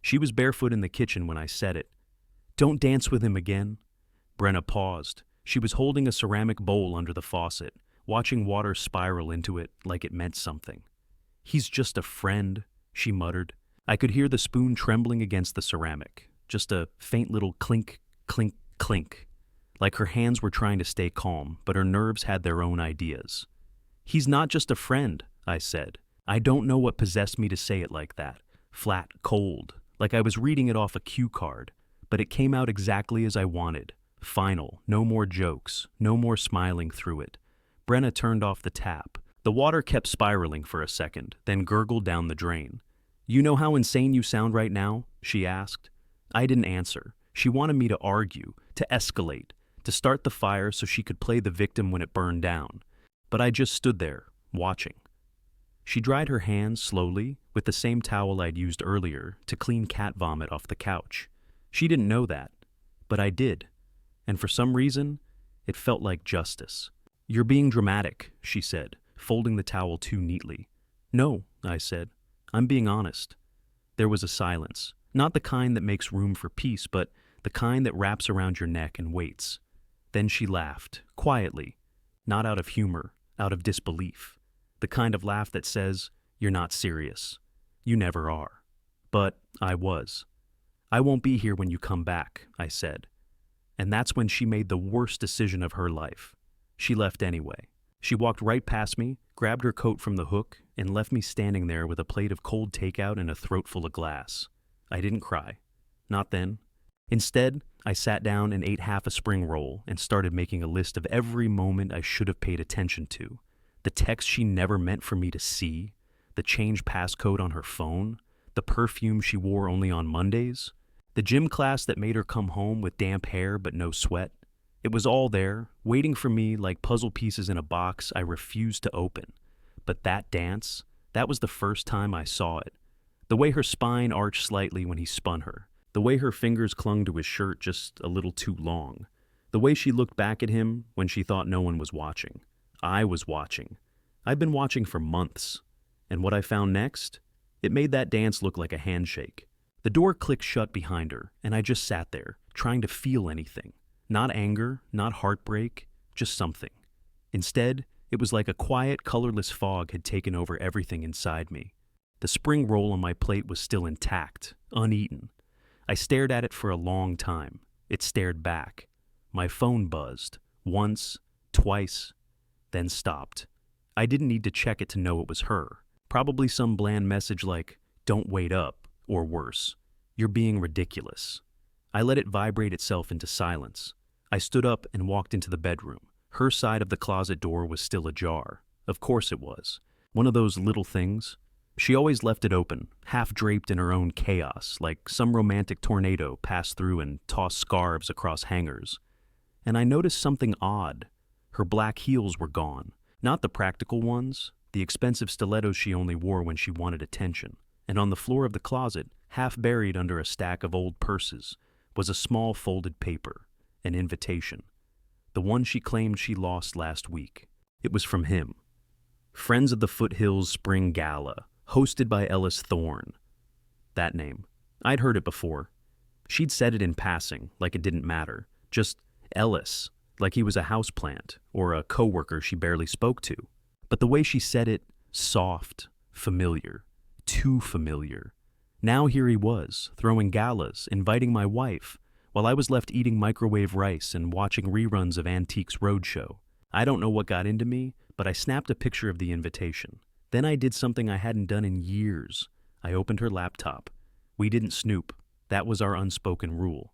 She was barefoot in the kitchen when I said it. "Don't dance with him again." Brenna paused. She was holding a ceramic bowl under the faucet, watching water spiral into it like it meant something. "He's just a friend," she muttered. I could hear the spoon trembling against the ceramic, just a faint little clink, clink, clink, like her hands were trying to stay calm, but her nerves had their own ideas. "He's not just a friend," I said. I don't know what possessed me to say it like that, flat, cold, like I was reading it off a cue card, but it came out exactly as I wanted. Final, no more jokes, no more smiling through it. Brenna turned off the tap. The water kept spiraling for a second, then gurgled down the drain. "You know how insane you sound right now?" she asked. I didn't answer. She wanted me to argue, to escalate, to start the fire so she could play the victim when it burned down. But I just stood there, watching. She dried her hands slowly, with the same towel I'd used earlier to clean cat vomit off the couch. She didn't know that, but I did. And for some reason, it felt like justice. "You're being dramatic," she said, folding the towel too neatly. "No," I said. "I'm being honest." There was a silence, not the kind that makes room for peace, but the kind that wraps around your neck and waits. Then she laughed, quietly, not out of humor, out of disbelief. The kind of laugh that says, "You're not serious. You never are." But I was. "I won't be here when you come back," I said. And that's when she made the worst decision of her life. She left anyway. She walked right past me, grabbed her coat from the hook, and left me standing there with a plate of cold takeout and a throat full of glass. I didn't cry. Not then. Instead, I sat down and ate half a spring roll and started making a list of every moment I should have paid attention to. The text she never meant for me to see, the change passcode on her phone, the perfume she wore only on Mondays, the gym class that made her come home with damp hair but no sweat. It was all there, waiting for me like puzzle pieces in a box I refused to open. But that dance, that was the first time I saw it. The way her spine arched slightly when he spun her, the way her fingers clung to his shirt just a little too long, the way she looked back at him when she thought no one was watching. I was watching. I'd been watching for months. And what I found next? It made that dance look like a handshake. The door clicked shut behind her, and I just sat there, trying to feel anything. Not anger, not heartbreak, just something. Instead, it was like a quiet, colorless fog had taken over everything inside me. The spring roll on my plate was still intact, uneaten. I stared at it for a long time. It stared back. My phone buzzed, once, twice, then stopped. I didn't need to check it to know it was her. Probably some bland message like, "Don't wait up," or worse, "You're being ridiculous." I let it vibrate itself into silence. I stood up and walked into the bedroom. Her side of the closet door was still ajar. Of course it was. One of those little things. She always left it open, half draped in her own chaos, like some romantic tornado passed through and tossed scarves across hangers. And I noticed something odd. Her black heels were gone. Not the practical ones, the expensive stilettos she only wore when she wanted attention. And on the floor of the closet, half buried under a stack of old purses, was a small folded paper, an invitation. The one she claimed she lost last week. It was from him. Friends of the Foothills Spring Gala, hosted by Ellis Thorne. That name. I'd heard it before. She'd said it in passing, like it didn't matter. Just Ellis, like he was a houseplant or a coworker she barely spoke to. But the way she said it, soft, familiar, too familiar. Now here he was, throwing galas, inviting my wife, while I was left eating microwave rice and watching reruns of Antiques Roadshow. I don't know what got into me, but I snapped a picture of the invitation. Then I did something I hadn't done in years. I opened her laptop. We didn't snoop. That was our unspoken rule.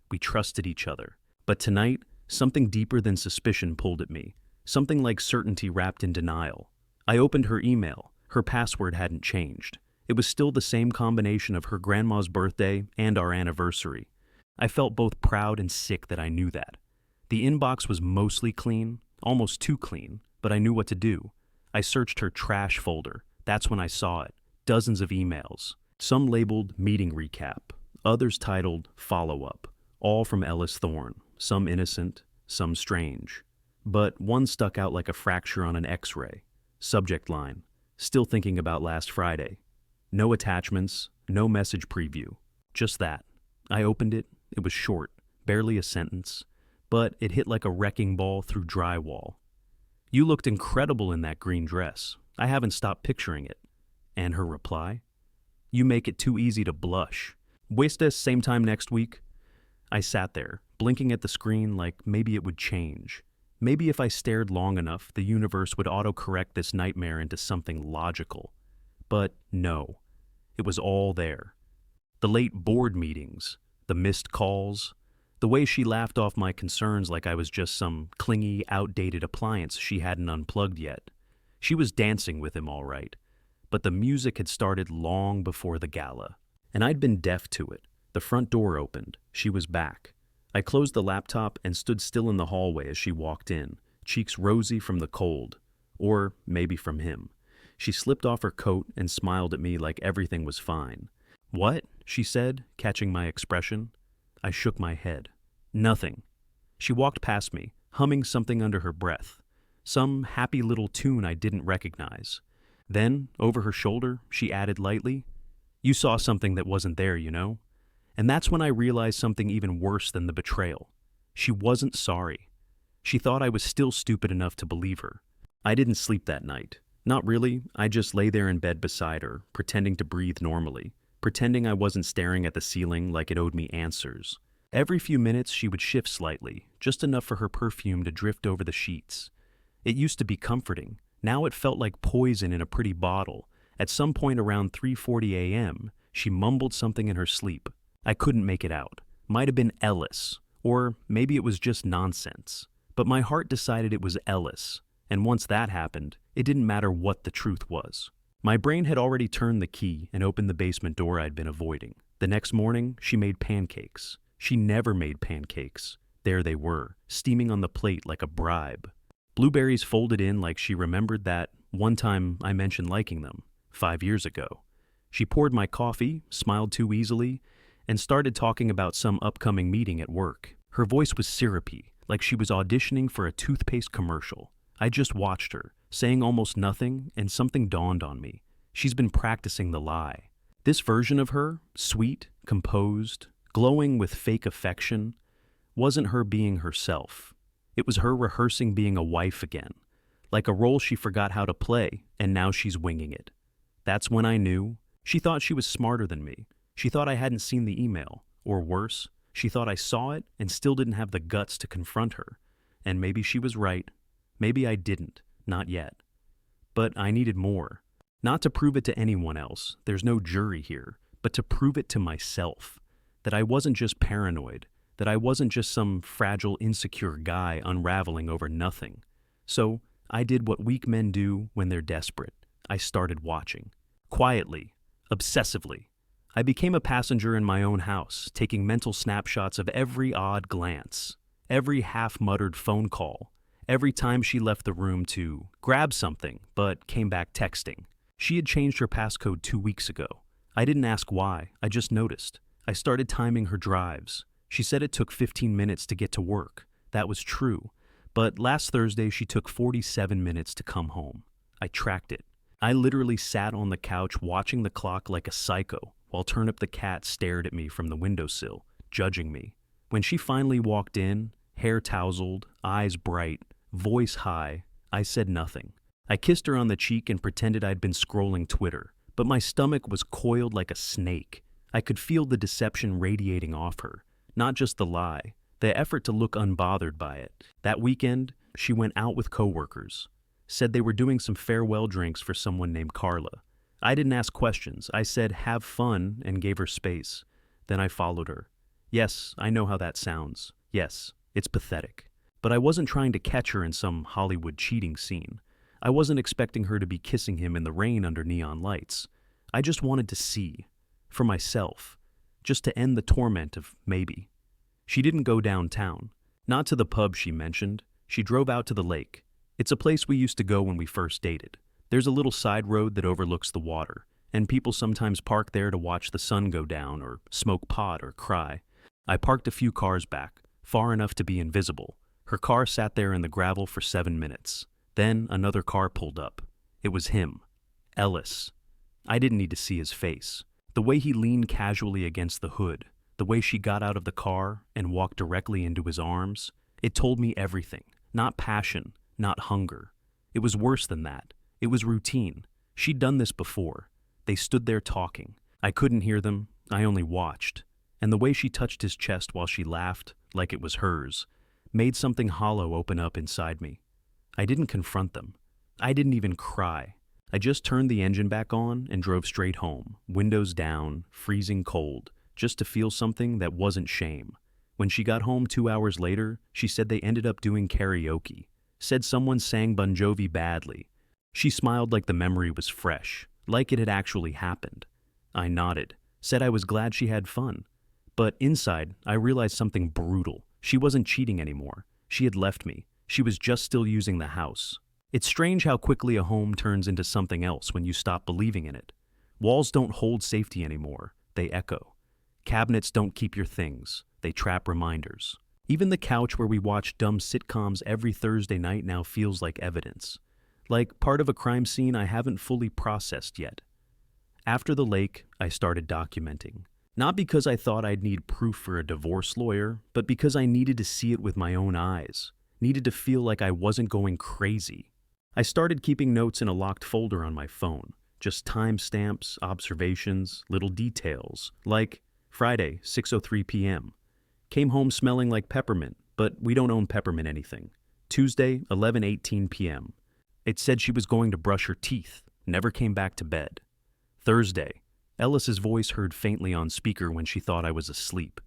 We trusted each other. But tonight, something deeper than suspicion pulled at me. Something like certainty wrapped in denial. I opened her email. Her password hadn't changed. It was still the same combination of her grandma's birthday and our anniversary. I felt both proud and sick that I knew that. The inbox was mostly clean, almost too clean, but I knew what to do. I searched her trash folder. That's when I saw it. Dozens of emails. Some labeled meeting recap, others titled follow-up, all from Ellis Thorne, some innocent, some strange. But one stuck out like a fracture on an X-ray. Subject line, still thinking about last Friday. No attachments, no message preview. Just that. I opened it. It was short, barely a sentence, but it hit like a wrecking ball through drywall. "You looked incredible in that green dress. I haven't stopped picturing it." And her reply? "You make it too easy to blush. Waste us same time next week." I sat there, blinking at the screen like maybe it would change. Maybe if I stared long enough, the universe would autocorrect this nightmare into something logical. But no, it was all there. The late board meetings, the missed calls, the way she laughed off my concerns like I was just some clingy, outdated appliance she hadn't unplugged yet. She was dancing with him all right, but the music had started long before the gala, and I'd been deaf to it. The front door opened. She was back. I closed the laptop and stood still in the hallway as she walked in, cheeks rosy from the cold, or maybe from him. She slipped off her coat and smiled at me like everything was fine. "What?" she said, catching my expression. I shook my head. "Nothing." She walked past me, humming something under her breath, some happy little tune I didn't recognize. Then, over her shoulder, she added lightly, "You saw something that wasn't there, you know?" And that's when I realized something even worse than the betrayal. She wasn't sorry. She thought I was still stupid enough to believe her. I didn't sleep that night. Not really. I just lay there in bed beside her, pretending to breathe normally, pretending I wasn't staring at the ceiling like it owed me answers. Every few minutes she would shift slightly, just enough for her perfume to drift over the sheets. It used to be comforting. Now it felt like poison in a pretty bottle. At some point around 3:40 a.m., she mumbled something in her sleep. I couldn't make it out. Might have been Ellis, or maybe it was just nonsense. But my heart decided it was Ellis, and once that happened, it didn't matter what the truth was. My brain had already turned the key and opened the basement door I'd been avoiding. The next morning, she made pancakes. She never made pancakes. There they were, steaming on the plate like a bribe. Blueberries folded in like she remembered that one time I mentioned liking them, 5 years ago. She poured my coffee, smiled too easily, and started talking about some upcoming meeting at work. Her voice was syrupy, like she was auditioning for a toothpaste commercial. I just watched her, saying almost nothing, and something dawned on me. She's been practicing the lie. This version of her, sweet, composed, glowing with fake affection, wasn't her being herself. It was her rehearsing being a wife again, like a role she forgot how to play, and now she's winging it. That's when I knew. She thought she was smarter than me. She thought I hadn't seen the email, or worse, she thought I saw it and still didn't have the guts to confront her. And maybe she was right. Maybe I didn't, not yet. But I needed more. Not to prove it to anyone else, there's no jury here, but to prove it to myself. That I wasn't just paranoid, that I wasn't just some fragile, insecure guy unraveling over nothing. So I did what weak men do when they're desperate. I started watching. Quietly, obsessively. I became a passenger in my own house, taking mental snapshots of every odd glance, every half-muttered phone call, every time she left the room to grab something but came back texting. She had changed her passcode 2 weeks ago. I didn't ask why, I just noticed. I started timing her drives. She said it took 15 minutes to get to work. That was true. But last Thursday she took 47 minutes to come home. I tracked it. I literally sat on the couch watching the clock like a psycho, while Turnip the cat stared at me from the windowsill, judging me. When she finally walked in, hair tousled, eyes bright, voice high, I said nothing. I kissed her on the cheek and pretended I'd been scrolling Twitter, but my stomach was coiled like a snake. I could feel the deception radiating off her, not just the lie, the effort to look unbothered by it. That weekend, she went out with coworkers, said they were doing some farewell drinks for someone named Carla. I didn't ask questions. I said, "Have fun," and gave her space. Then I followed her. Yes, I know how that sounds. Yes, it's pathetic. But I wasn't trying to catch her in some Hollywood cheating scene. I wasn't expecting her to be kissing him in the rain under neon lights. I just wanted to see. For myself. Just to end the torment of maybe. She didn't go downtown. Not to the pub she mentioned. She drove out to the lake. It's a place we used to go when we first dated. There's a little side road that overlooks the water, and people sometimes park there to watch the sun go down or smoke pot or cry. I parked a few cars back, far enough to be invisible. Her car sat there in the gravel for 7 minutes. Then another car pulled up. It was him. Ellis. I didn't need to see his face. The way he leaned casually against the hood, the way she got out of the car and walked directly into his arms, it told me everything. Not passion, not hunger. It was worse than that. It was routine. She'd done this before. They stood there talking. I couldn't hear them, I only watched. And the way she touched his chest while she laughed, like it was hers, made something hollow open up inside me. I didn't confront them. I didn't even cry. I just turned the engine back on and drove straight home, windows down, freezing cold, just to feel something that wasn't shame. When she got home 2 hours later, she said they ended up doing karaoke, said someone sang Bon Jovi badly. She smiled like the memory was fresh, like it had actually happened. I nodded, said I was glad she had fun. But inside, I realized something brutal. She wasn't cheating anymore. She had left me. She was just still using the house. It's strange how quickly a home turns into something else when you stop believing in it. Walls don't hold safety anymore. They echo. Cabinets don't keep your things. They trap reminders. Even the couch where we watch dumb sitcoms every Thursday night now feels like evidence. Like part of a crime scene I haven't fully processed yet. After the lake, I started documenting. Not because I thought I'd need proof for a divorce lawyer, but because I needed to see it with my own eyes. Needed to feel like I wasn't going crazy. I started keeping notes in a locked folder on my phone. Just timestamps, observations, little details. Like, Friday, 6:03 p.m. Came home smelling like peppermint, but we don't own peppermint anything. Tuesday, 11:18 p.m. It said she was going to brush her teeth. Never came back to bed. Thursday, Ellis's voice heard faintly on speaker when she thought I was asleep.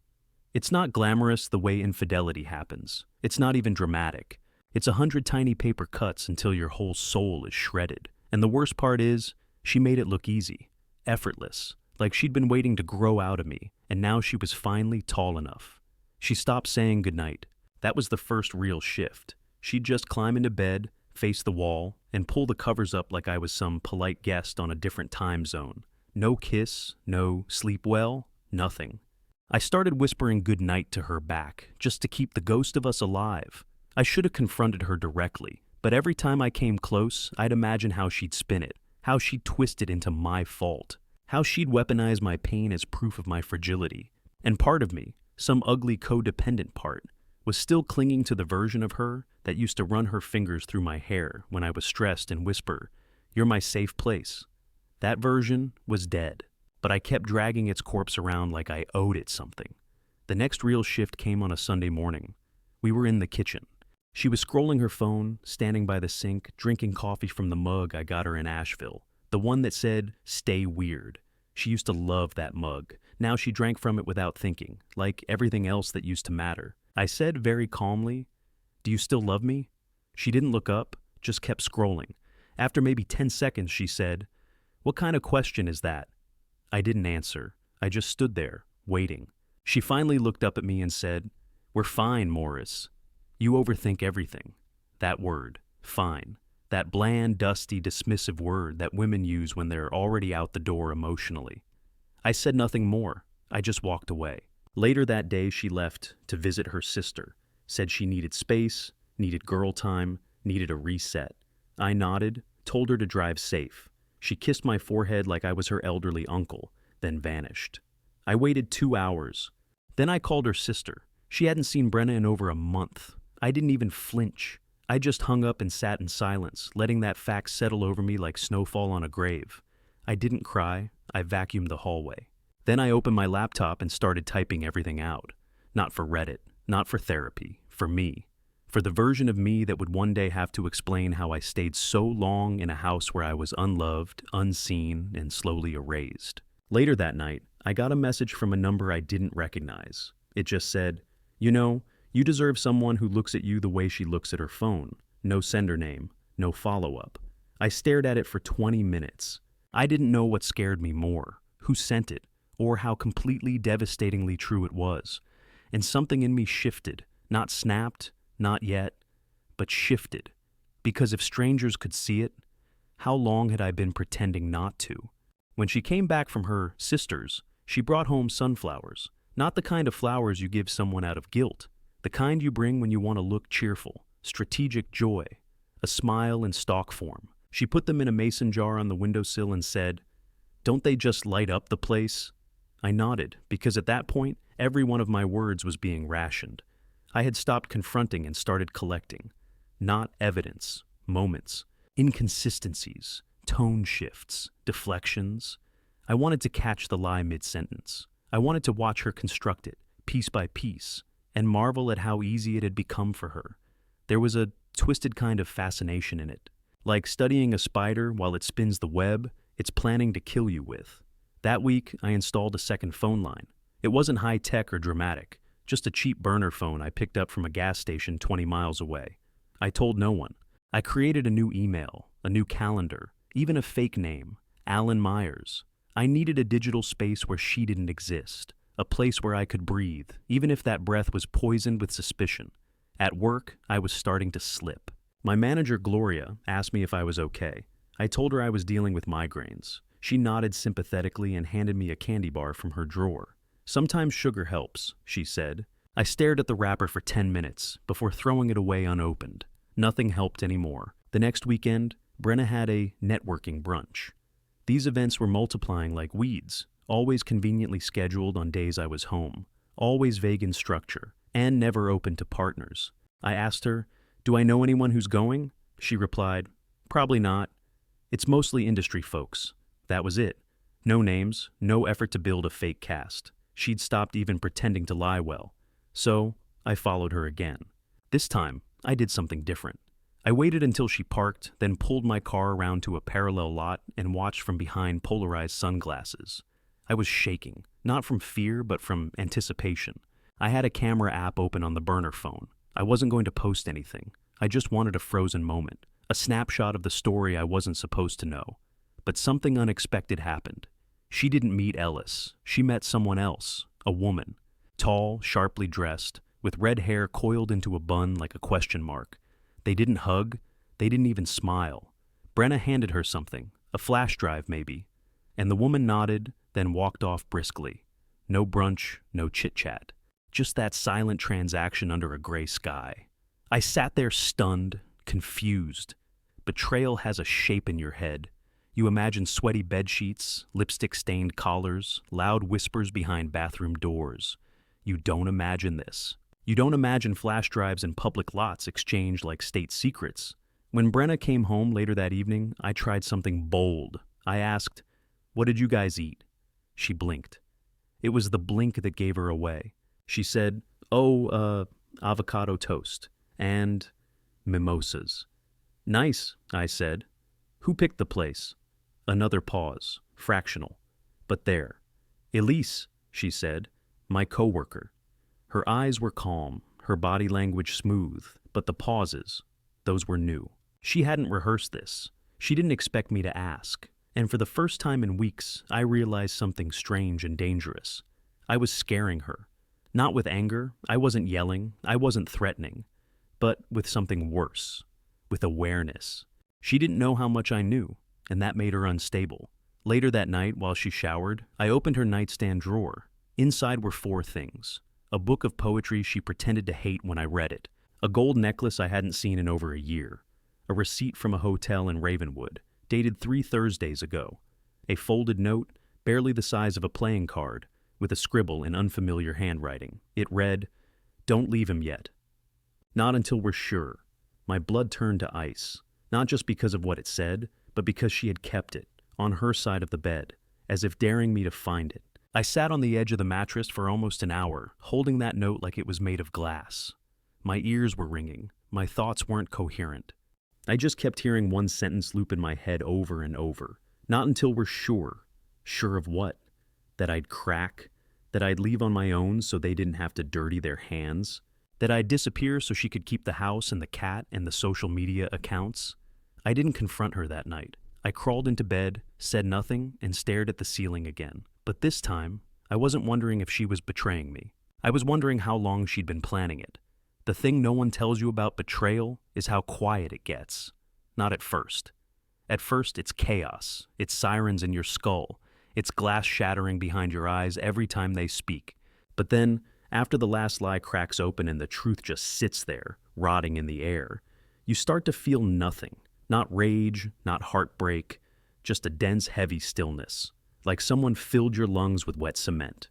It's not glamorous the way infidelity happens. It's not even dramatic. It's 100 tiny paper cuts until your whole soul is shredded. And the worst part is, she made it look easy, effortless, like she'd been waiting to grow out of me, and now she was finally tall enough. She stopped saying goodnight. That was the first real shift. She'd just climb into bed, face the wall, and pull the covers up like I was some polite guest on a different time zone. No kiss, no sleep well, nothing. I started whispering good night to her back, just to keep the ghost of us alive. I should have confronted her directly, but every time I came close, I'd imagine how she'd spin it, how she'd twist it into my fault, how she'd weaponize my pain as proof of my fragility. And part of me, some ugly codependent part, was still clinging to the version of her that used to run her fingers through my hair when I was stressed and whisper, "You're my safe place." That version was dead, but I kept dragging its corpse around like I owed it something. The next real shift came on a Sunday morning. We were in the kitchen. She was scrolling her phone, standing by the sink, drinking coffee from the mug I got her in Asheville, the one that said, "Stay weird." She used to love that mug. Now she drank from it without thinking, like everything else that used to matter. I said very calmly, "Do you still love me?" She didn't look up, just kept scrolling. After maybe 10 seconds, she said, "What kind of question is that?" I didn't answer. I just stood there, waiting. She finally looked up at me and said, "We're fine, Morris. You overthink everything." That word, fine. That bland, dusty, dismissive word that women use when they're already out the door emotionally. I said nothing more. I just walked away. Later that day, she left to visit her sister. Said she needed space, needed girl time, needed a reset. I nodded, told her to drive safe. She kissed my forehead like I was her elderly uncle, then vanished. I waited 2 hours. Then I called her sister. She hadn't seen Brenna in over a month. I didn't even flinch. I just hung up and sat in silence, letting that fact settle over me like snowfall on a grave. I didn't cry. I vacuumed the hallway. Then I opened my laptop and started typing everything out. Not for Reddit, not for therapy, for me. For the version of me that would one day have to explain how I stayed so long in a house where I was unloved, unseen, and slowly erased. Later that night, I got a message from a number I didn't recognize. It just said, "You know, you deserve someone who looks at you the way she looks at her phone. No sender name, no follow-up." I stared at it for 20 minutes. I didn't know what scared me more, who sent it, or how completely devastatingly true it was. And something in me shifted, not snapped, not yet, but shifted. Because if strangers could see it, how long had I been pretending not to? When she came back from her sister's, she brought home sunflowers. Not the kind of flowers you give someone out of guilt. The kind you bring when you want to look cheerful. Strategic joy. A smile in stalk form. She put them in a mason jar on the windowsill and said, Don't they just light up the place? I nodded, because at that point, every one of my words was being rationed. I had stopped confronting and started collecting. Not evidence, moments, inconsistencies, tone shifts, deflections. I wanted to catch the lie mid-sentence. I wanted to watch her construct it, piece by piece, and marvel at how easy it had become for her. There was a twisted kind of fascination in it. Like studying a spider while it spins the web it's planning to kill you with. That week, I installed a second phone line. It wasn't high-tech or dramatic, just a cheap burner phone I picked up from a gas station 20 miles away. I told no one. I created a new email, a new calendar, even a fake name, Alan Myers. I needed a digital space where she didn't exist, a place where I could breathe, even if that breath was poisoned with suspicion. At work, I was starting to slip. My manager, Gloria, asked me if I was okay. I told her I was dealing with migraines. She nodded sympathetically and handed me a candy bar from her drawer. Sometimes sugar helps, she said. I stared at the wrapper for 10 minutes before throwing it away unopened. Nothing helped anymore. The next weekend, Brenna had a networking brunch. These events were multiplying like weeds, always conveniently scheduled on days I was home, always vague in structure, and never open to partners. I asked her, "Do I know anyone who's going?" She replied, "Probably not. It's mostly industry folks." That was it. No names, no effort to build a fake cast. She'd stopped even pretending to lie well. So, I followed her again. This time, I did something different. I waited until she parked, then pulled my car around to a parallel lot and watched from behind polarized sunglasses. I was shaking, not from fear, but from anticipation. I had a camera app open on the burner phone. I wasn't going to post anything. I just wanted a frozen moment, a snapshot of the story I wasn't supposed to know. But something unexpected happened. She didn't meet Ellis. She met someone else, a woman. Tall, sharply dressed, with red hair coiled into a bun like a question mark. They didn't hug. They didn't even smile. Brenna handed her something, a flash drive maybe, and the woman nodded, then walked off briskly. No brunch, no chit-chat. Just that silent transaction under a gray sky. I sat there stunned, confused. Betrayal has a shape in your head. You imagine sweaty bedsheets, lipstick-stained collars, loud whispers behind bathroom doors. You don't imagine this. You don't imagine flash drives in public lots exchanged like state secrets. When Brenna came home later that evening, I tried something bold. I asked, "What did you guys eat?" She blinked. It was the blink that gave her away. She said, avocado toast and mimosas." "Nice," I said. "Who picked the place?" Another pause, fractional. But there. "Elise," she said, "my coworker." Her eyes were calm, her body language smooth, but the pauses, those were new. She hadn't rehearsed this. She didn't expect me to ask. And for the first time in weeks, I realized something strange and dangerous. I was scaring her. Not with anger, I wasn't yelling, I wasn't threatening, but with something worse, with awareness. She didn't know how much I knew, and that made her unstable. Later that night, while she showered, I opened her nightstand drawer. Inside were 4 things. A book of poetry she pretended to hate when I read it. A gold necklace I hadn't seen in over a year. A receipt from a hotel in Ravenwood, dated 3 Thursdays ago. A folded note, barely the size of a playing card, with a scribble in unfamiliar handwriting. It read, "Don't leave him yet. Not until we're sure." My blood turned to ice, not just because of what it said, but because she had kept it, on her side of the bed, as if daring me to find it. I sat on the edge of the mattress for almost an hour, holding that note like it was made of glass. My ears were ringing. My thoughts weren't coherent. I just kept hearing one sentence loop in my head over and over. Not until we're sure. Sure of what? That I'd crack? That I'd leave on my own so they didn't have to dirty their hands? That I'd disappear so she could keep the house and the cat and the social media accounts? I didn't confront her that night. I crawled into bed, said nothing, and stared at the ceiling again. But this time, I wasn't wondering if she was betraying me. I was wondering how long she'd been planning it. The thing no one tells you about betrayal is how quiet it gets. Not at first. At first, it's chaos. It's sirens in your skull. It's glass shattering behind your eyes every time they speak. But then, after the last lie cracks open and the truth just sits there, rotting in the air, you start to feel nothing. Not rage, not heartbreak, just a dense, heavy stillness. like someone filled your lungs with wet cement.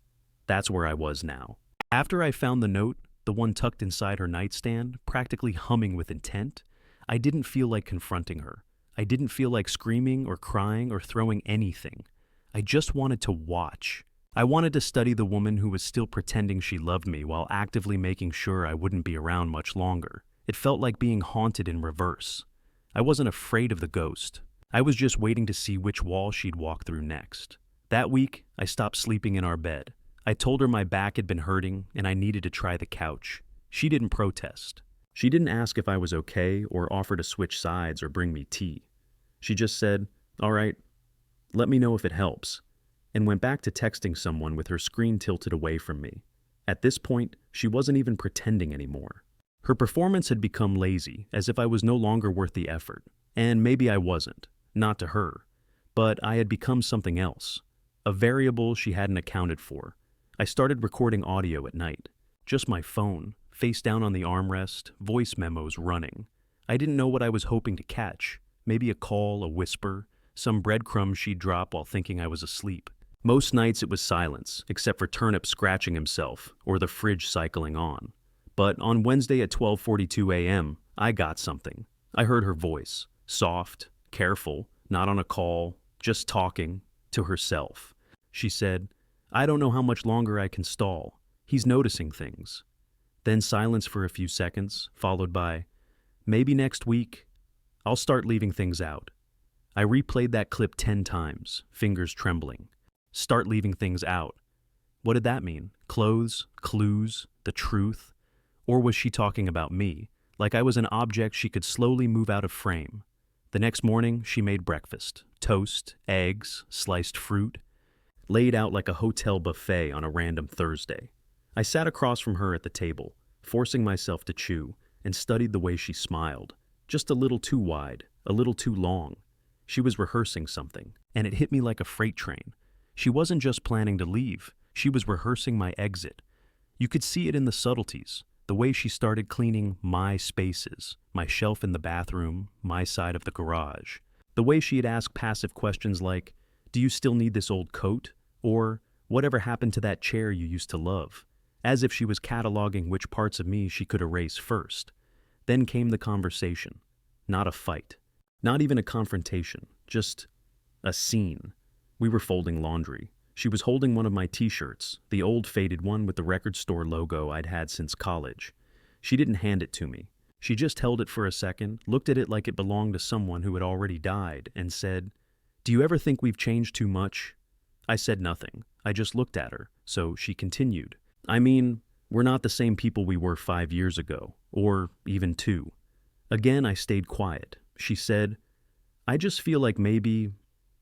That's where I was now. After I found the note, the one tucked inside her nightstand, practically humming with intent, I didn't feel like confronting her. I didn't feel like screaming or crying or throwing anything. I just wanted to watch. I wanted to study the woman who was still pretending she loved me while actively making sure I wouldn't be around much longer. It felt like being haunted in reverse. I wasn't afraid of the ghost. I was just waiting to see which wall she'd walk through next. That week, I stopped sleeping in our bed. I told her my back had been hurting and I needed to try the couch. She didn't protest. She didn't ask if I was okay or offer to switch sides or bring me tea. She just said, "All right, let me know if it helps," and went back to texting someone with her screen tilted away from me. At this point, she wasn't even pretending anymore. Her performance had become lazy, as if I was no longer worth the effort. And maybe I wasn't, not to her. But I had become something else, a variable she hadn't accounted for. I started recording audio at night. Just my phone, face down on the armrest, voice memos running. I didn't know what I was hoping to catch. Maybe a call, a whisper, some breadcrumbs she'd drop while thinking I was asleep. Most nights it was silence, except for Turnip scratching himself or the fridge cycling on. But on Wednesday at 12:42 a.m., I got something. I heard her voice, soft, careful, not on a call, just talking to herself. She said, "I don't know how much longer I can stall. He's noticing things." Then silence for a few seconds, followed by, "Maybe next week, I'll start leaving things out." I replayed that clip 10 times, fingers trembling. Start leaving things out. What did that mean? Clothes, clues, the truth? Or was she talking about me, like I was an object she could slowly move out of frame? The next morning, she made breakfast. Toast, eggs, sliced fruit, laid out like a hotel buffet on a random Thursday. I sat across from her at the table, forcing myself to chew, and studied the way she smiled. Just a little too wide, a little too long. She was rehearsing something, and it hit me like a freight train. She wasn't just planning to leave, she was rehearsing my exit. You could see it in the subtleties, the way she started cleaning my spaces, my shelf in the bathroom, my side of the garage. The way she had asked passive questions like, "Do you still need this old coat?" Or, "Whatever happened to that chair you used to love?" As if she was cataloging which parts of me she could erase first. Then came the conversation. Not a fight. Not even a confrontation. Just a scene. We were folding laundry. She was holding one of my t-shirts, the old faded one with the record store logo I'd had since college. She didn't hand it to me. She just held it for a second, looked at it like it belonged to someone who had already died, and said, "Do you ever think we've changed too much?" I said nothing. I just looked at her, so she continued. "I mean, we're not the same people we were 5 years ago, or even 2. Again, I stayed quiet. She said, "I just feel like maybe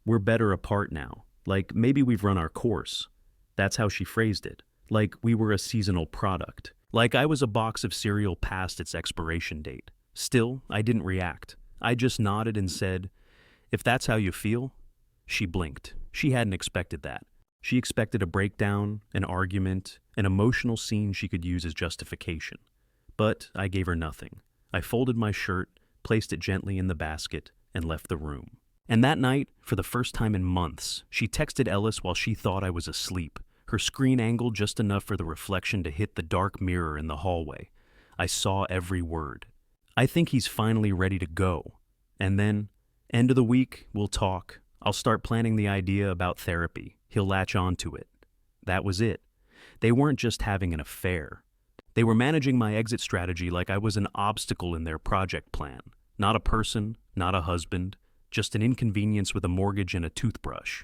we're better apart now. Like maybe we've run our course." That's how she phrased it. Like we were a seasonal product. Like I was a box of cereal past its expiration date. Still, I didn't react. I just nodded and said, "If that's how you feel." She blinked. She hadn't expected that. She expected a breakdown, an argument, an emotional scene she could use as justification. But I gave her nothing. I folded my shirt, placed it gently in the basket, and left the room. And that night, for the first time in months, she texted Ellis while she thought I was asleep, her screen angled just enough for the reflection to hit the dark mirror in the hallway. I saw every word. "I think he's finally ready to go." And then, "End of the week, we'll talk. I'll start planning the idea about therapy. He'll latch on to it." That was it. They weren't just having an affair. They were managing my exit strategy like I was an obstacle in their project plan. Not a person, not a husband, just an inconvenience with a mortgage and a toothbrush.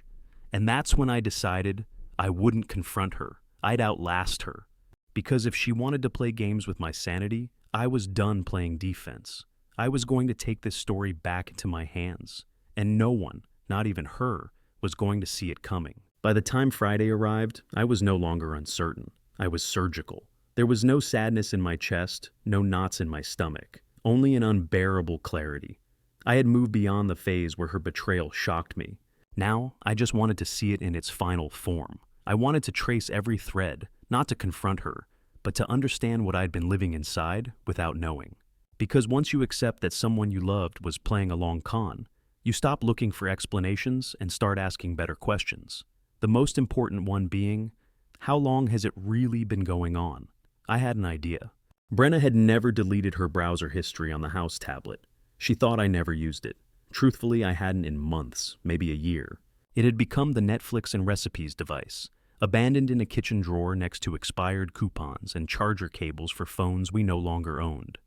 And that's when I decided I wouldn't confront her. I'd outlast her. Because if she wanted to play games with my sanity, I was done playing defense. I was going to take this story back into my hands. And no one, not even her, was going to see it coming. By the time Friday arrived, I was no longer uncertain. I was surgical. There was no sadness in my chest, no knots in my stomach, only an unbearable clarity. I had moved beyond the phase where her betrayal shocked me. Now, I just wanted to see it in its final form. I wanted to trace every thread, not to confront her, but to understand what I'd been living inside without knowing. Because once you accept that someone you loved was playing a long con, you stop looking for explanations and start asking better questions. The most important one being, how long has it really been going on? I had an idea. Brenna had never deleted her browser history on the house tablet. She thought I never used it. Truthfully, I hadn't in months, maybe a year. It had become the Netflix and recipes device, abandoned in a kitchen drawer next to expired coupons and charger cables for phones we no longer owned.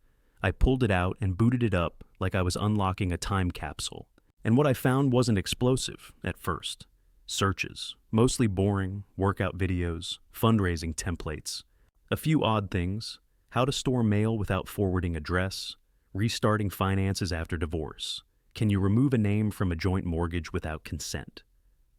I pulled it out and booted it up like I was unlocking a time capsule. And what I found wasn't explosive at first. Searches, mostly boring, workout videos, fundraising templates. A few odd things: how to store mail without forwarding address, restarting finances after divorce. Can you remove a name from a joint mortgage without consent?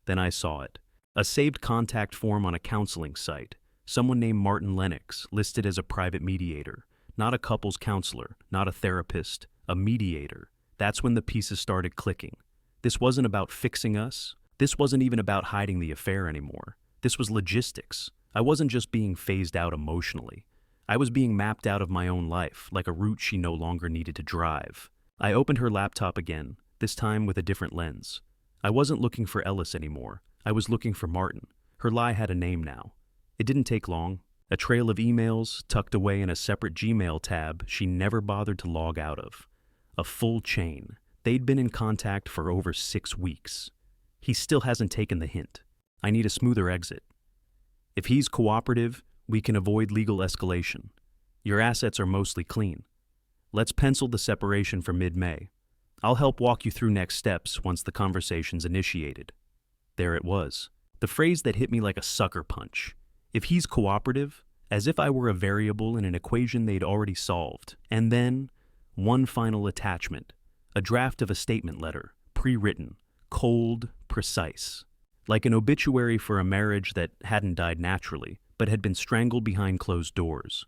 Then I saw it. A saved contact form on a counseling site. Someone named Martin Lennox listed as a private mediator. Not a couples counselor, not a therapist, a mediator. That's when the pieces started clicking. This wasn't about fixing us. This wasn't even about hiding the affair anymore. This was logistics. I wasn't just being phased out emotionally. I was being mapped out of my own life, like a route she no longer needed to drive. I opened her laptop again, this time with a different lens. I wasn't looking for Ellis anymore. I was looking for Martin. Her lie had a name now. It didn't take long. A trail of emails tucked away in a separate Gmail tab she never bothered to log out of. A full chain. They'd been in contact for over 6 weeks. He still hasn't taken the hint. I need a smoother exit. If he's cooperative, we can avoid legal escalation. Your assets are mostly clean. Let's pencil the separation for mid-May. I'll help walk you through next steps once the conversation's initiated. There it was. The phrase that hit me like a sucker punch. If he's cooperative, as if I were a variable in an equation they'd already solved. And then, one final attachment. A draft of a statement letter, pre-written, cold, precise. Like an obituary for a marriage that hadn't died naturally, but had been strangled behind closed doors.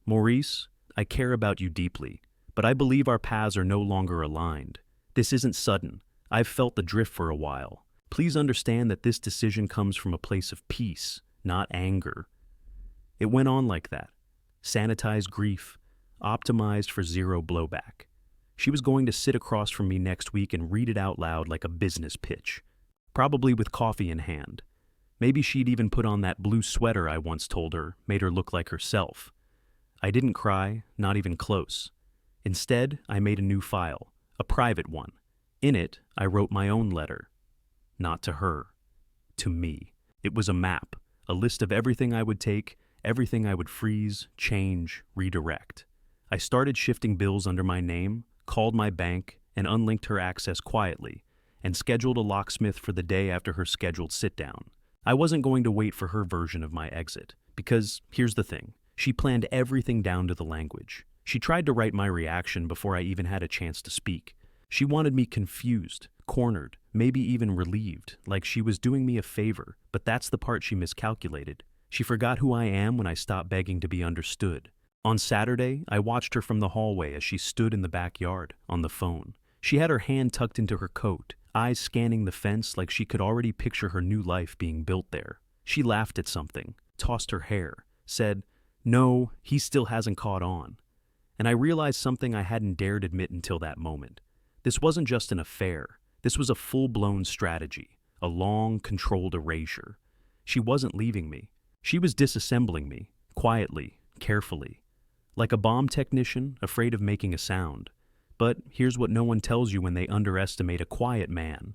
Maurice, I care about you deeply, but I believe our paths are no longer aligned. This isn't sudden. I've felt the drift for a while. Please understand that this decision comes from a place of peace, not anger. It went on like that. Sanitized grief, optimized for zero blowback. She was going to sit across from me next week and read it out loud like a business pitch, probably with coffee in hand. Maybe she'd even put on that blue sweater I once told her made her look like herself. I didn't cry, not even close. Instead, I made a new file, a private one. In it, I wrote my own letter. Not to her, to me. It was a map, a list of everything I would take, everything I would freeze, change, redirect. I started shifting bills under my name, called my bank, and unlinked her access quietly, and scheduled a locksmith for the day after her scheduled sit-down. I wasn't going to wait for her version of my exit, because here's the thing. She planned everything down to the language. She tried to write my reaction before I even had a chance to speak. She wanted me confused, cornered, maybe even relieved, like she was doing me a favor, but that's the part she miscalculated. She forgot who I am when I stopped begging to be understood. On Saturday, I watched her from the hallway as she stood in the backyard, on the phone. She had her hand tucked into her coat, eyes scanning the fence like she could already picture her new life being built there. She laughed at something, tossed her hair, said, "No, he still hasn't caught on." And I realized something I hadn't dared admit until that moment. This wasn't just an affair. This was a full-blown strategy, a long, controlled erasure. She wasn't leaving me. She was disassembling me, quietly, carefully. Like a bomb technician, afraid of making a sound. But here's what no one tells you when they underestimate a quiet man.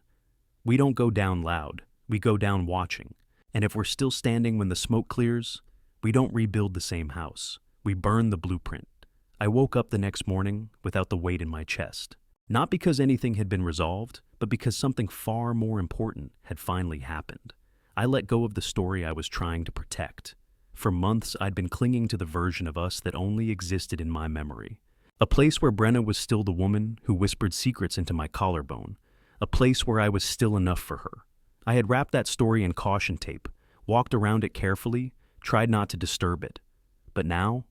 We don't go down loud. We go down watching. And if we're still standing when the smoke clears, we don't rebuild the same house. We burn the blueprint. I woke up the next morning without the weight in my chest. Not because anything had been resolved, but because something far more important had finally happened. I let go of the story I was trying to protect. For months, I'd been clinging to the version of us that only existed in my memory. A place where Brenna was still the woman who whispered secrets into my collarbone. A place where I was still enough for her. I had wrapped that story in caution tape, walked around it carefully, tried not to disturb it. But now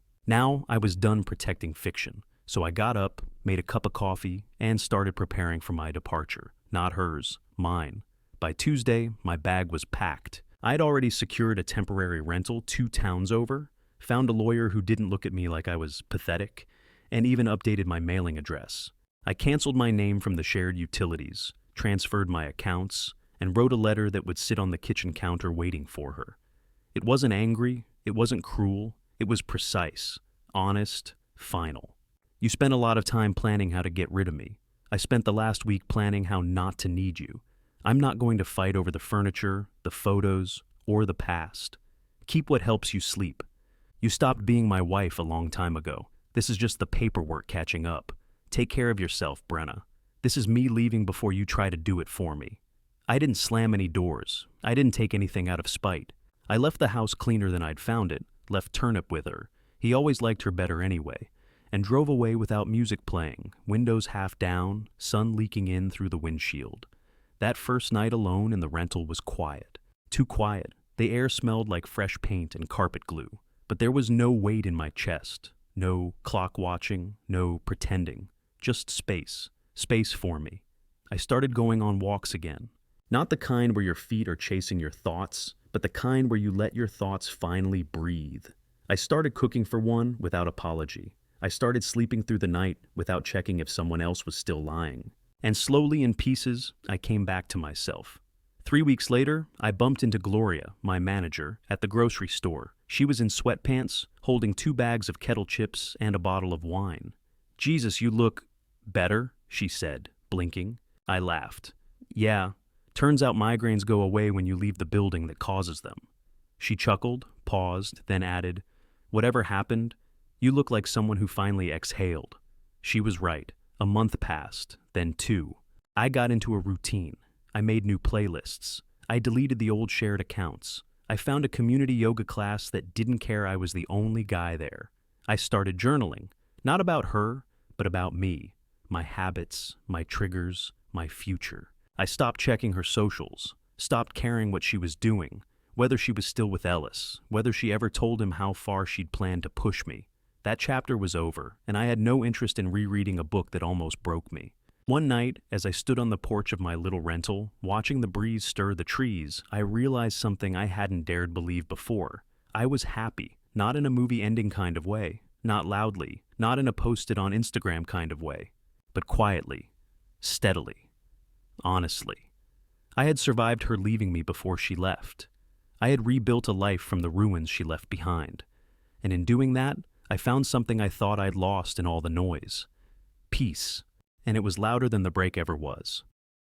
I was done protecting fiction. So I got up, made a cup of coffee, and started preparing for my departure. Not hers, mine. By Tuesday, my bag was packed. I'd already secured a temporary rental 2 towns over, found a lawyer who didn't look at me like I was pathetic, and even updated my mailing address. I canceled my name from the shared utilities, transferred my accounts, and wrote a letter that would sit on the kitchen counter waiting for her. It wasn't angry, it wasn't cruel, it was precise, honest, final. You spent a lot of time planning how to get rid of me. I spent the last week planning how not to need you. I'm not going to fight over the furniture, the photos, or the past. Keep what helps you sleep. You stopped being my wife a long time ago. This is just the paperwork catching up. Take care of yourself, Brenna. This is me leaving before you try to do it for me. I didn't slam any doors. I didn't take anything out of spite. I left the house cleaner than I'd found it, left Turnip with her. He always liked her better anyway, and drove away without music playing, windows half down, sun leaking in through the windshield. That first night alone in the rental was quiet. Too quiet. The air smelled like fresh paint and carpet glue. But there was no weight in my chest. No clock watching, no pretending. Just space. Space for me. I started going on walks again. Not the kind where your feet are chasing your thoughts, but the kind where you let your thoughts finally breathe. I started cooking for one without apology. I started sleeping through the night without checking if someone else was still lying. And slowly in pieces, I came back to myself. 3 weeks later, I bumped into Gloria, my manager, at the grocery store. She was in sweatpants, holding 2 bags of kettle chips and a bottle of wine. "Jesus, you look better," she said, blinking. I laughed. "Yeah, turns out migraines go away when you leave the building that causes them." She chuckled, paused, then added, "Whatever happened, you look like someone who finally exhaled." She was right. A month passed, then 2. I got into a routine. I made new playlists. I deleted the old shared accounts. I found a community yoga class that didn't care I was the only guy there. I started journaling, not about her, but about me, my habits, my triggers, my future. I stopped checking her socials, stopped caring what she was doing, whether she was still with Ellis, whether she ever told him how far she'd planned to push me. That chapter was over, and I had no interest in rereading a book that almost broke me. One night, as I stood on the porch of my little rental, watching the breeze stir the trees, I realized something I hadn't dared believe before. I was happy, not in a movie ending kind of way, not loudly, not in a posted on Instagram kind of way, but quietly, steadily, honestly. I had survived her leaving me before she left. I had rebuilt a life from the ruins she left behind. And in doing that, I found something I thought I'd lost in all the noise. Peace. And it was louder than the break ever was.